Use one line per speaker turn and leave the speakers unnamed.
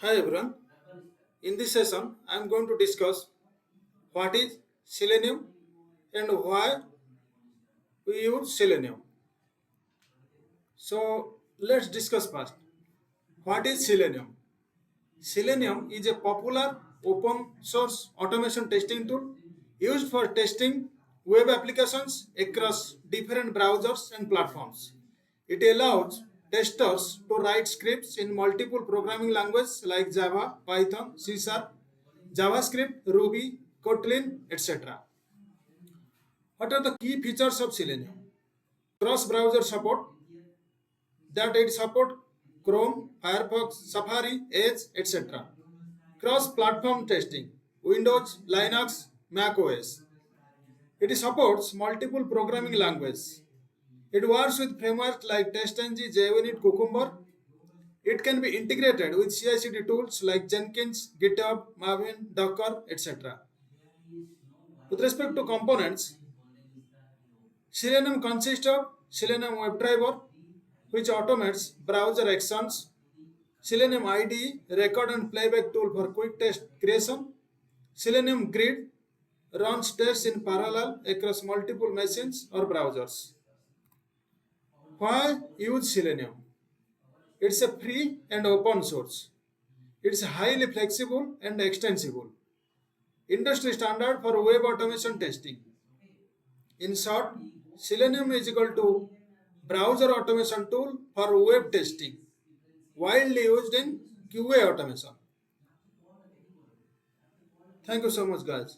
Hi everyone. In this session, I am going to discuss what is Selenium and why we use Selenium. So let's discuss first. What is Selenium? Selenium is a popular open source automation testing tool used for testing web applications across different browsers and platforms. It allows testers to write scripts in multiple programming languages like Java, Python, C Sharp, JavaScript, Ruby, Kotlin, etc. What are the key features of Selenium? Cross browser support, that it support Chrome, Firefox, Safari, Edge, etc. Cross-platform testing, Windows, Linux, Mac OS. It supports multiple programming languages. It works with frameworks like TestNG, JUnit, Cucumber. It can be integrated with CI/CD tools like Jenkins, GitHub, Maven, Docker, etc. With respect to components, Selenium consists of Selenium WebDriver, which automates browser actions, Selenium IDE, record and playback tool for quick test creation, Selenium Grid runs tests in parallel across multiple machines or browsers. Why use Selenium? It's a free and open source. It's highly flexible and extensible. Industry standard for web automation testing. In short, Selenium is equal to browser automation tool for web testing, widely used in QA automation. Thank you so much, guys.